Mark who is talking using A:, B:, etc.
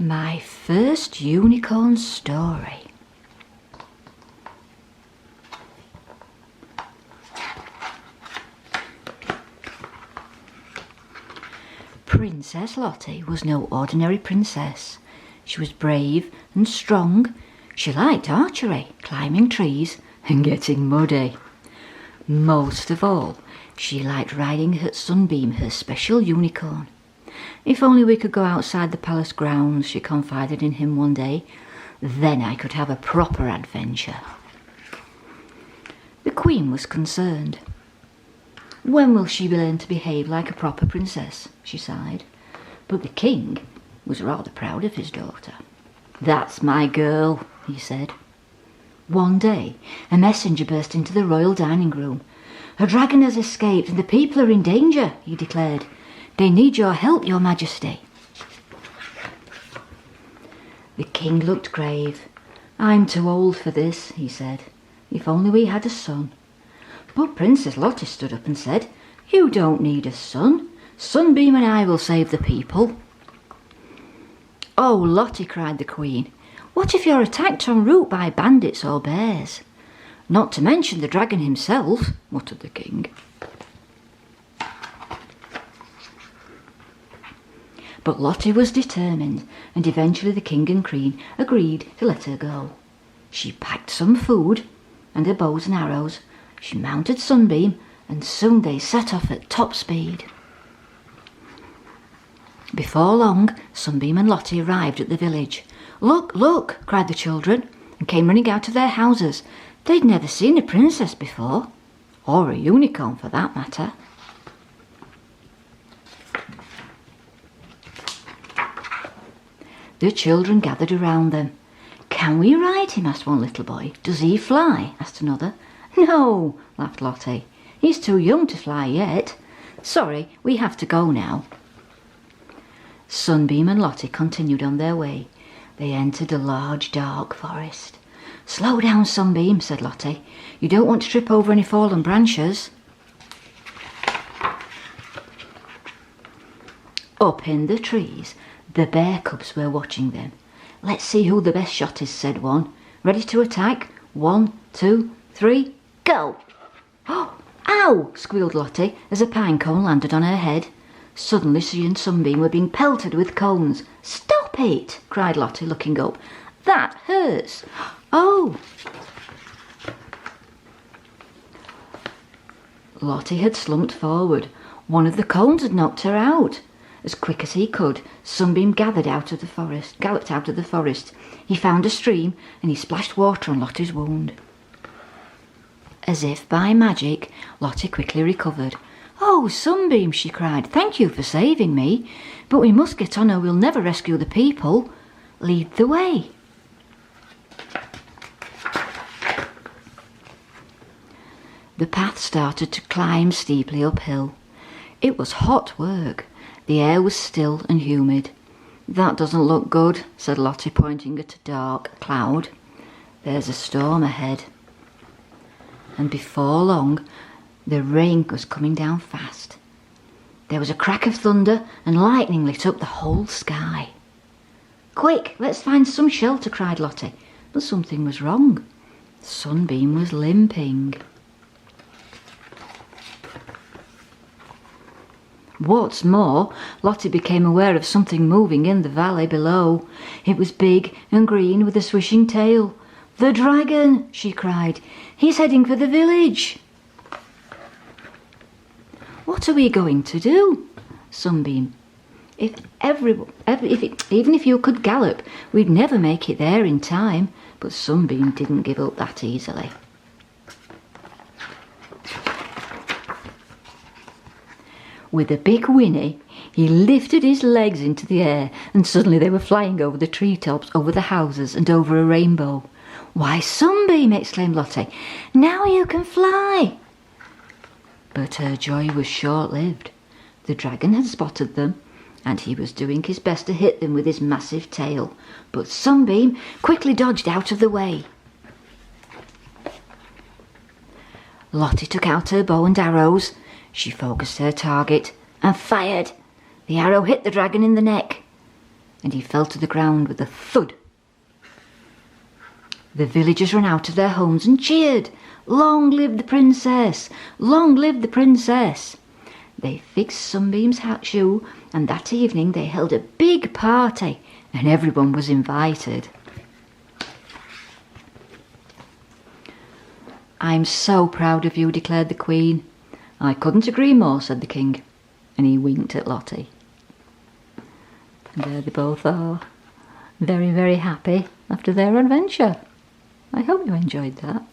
A: My first unicorn story. Princess Lottie was no ordinary princess. She was brave and strong. She liked archery, climbing trees, and getting muddy. Most of all, she liked riding her Sunbeam, her special unicorn. If only we could go outside the palace grounds, she confided in him one day. Then I could have a proper adventure. The Queen was concerned. When will she learn to behave like a proper princess? She sighed. But the King was rather proud of his daughter. That's my girl, he said. One day, a messenger burst into the royal dining room. A dragon has escaped and the people are in danger, he declared. They need your help, your majesty. The King looked grave. I'm too old for this, he said. If only we had a son. But Princess Lottie stood up and said, You don't need a son. Sunbeam and I will save the people. Oh, Lottie, cried the Queen. What if you're attacked en route by bandits or bears? Not to mention the dragon himself, muttered the King. But Lottie was determined, and eventually the King and Queen agreed to let her go. She packed some food and her bows and arrows. She mounted Sunbeam, and soon they set off at top speed. Before long, Sunbeam and Lottie arrived at the village. Look, look, cried the children, and came running out of their houses. They'd never seen a princess before, or a unicorn for that matter. The children gathered around them. Can we ride him? Asked one little boy. Does he fly? Asked another. No, laughed Lottie. He's too young to fly yet. Sorry, we have to go now. Sunbeam and Lottie continued on their way. They entered a large, dark forest. Slow down, Sunbeam, said Lottie. You don't want to trip over any fallen branches. Up in the trees, the bear cubs were watching them. Let's see who the best shot is, said one. Ready to attack? 1, 2, 3, go! Oh, ow! Squealed Lottie as a pine cone landed on her head. Suddenly she and Sunbeam were being pelted with cones. Stop it! Cried Lottie, looking up. That hurts. Oh! Lottie had slumped forward. One of the cones had knocked her out. As quick as he could, Sunbeam galloped out of the forest. He found a stream and he splashed water on Lottie's wound. As if by magic, Lottie quickly recovered. Oh, Sunbeam, she cried, thank you for saving me. But we must get on or we'll never rescue the people. Lead the way. The path started to climb steeply uphill. It was hot work. The air was still and humid. That doesn't look good, said Lottie, pointing at a dark cloud. There's a storm ahead. And before long, the rain was coming down fast. There was a crack of thunder and lightning lit up the whole sky. Quick, let's find some shelter, cried Lottie. But something was wrong. Sunbeam was limping. What's more, Lottie became aware of something moving in the valley below. It was big and green with a swishing tail. The dragon, she cried. He's heading for the village. What are we going to do? Sunbeam. Even if you could gallop, we'd never make it there in time. But Sunbeam didn't give up that easily. With a big whinny, he lifted his legs into the air, and suddenly they were flying over the treetops, over the houses, and over a rainbow. Why, Sunbeam, exclaimed Lottie, now you can fly. But her joy was short-lived. The dragon had spotted them, and he was doing his best to hit them with his massive tail. But Sunbeam quickly dodged out of the way. Lottie took out her bow and arrows. She focused her target and fired. The arrow hit the dragon in the neck. and he fell to the ground with a thud. The villagers ran out of their homes and cheered. "Long live the princess! Long live the princess!" They fixed Sunbeam's hat shoe, and that evening they held a big party, and everyone was invited. "I'm so proud of you," declared the Queen. "I couldn't agree more," said the King, and he winked at Lottie. And there they both are, very, very happy after their adventure. I hope you enjoyed that.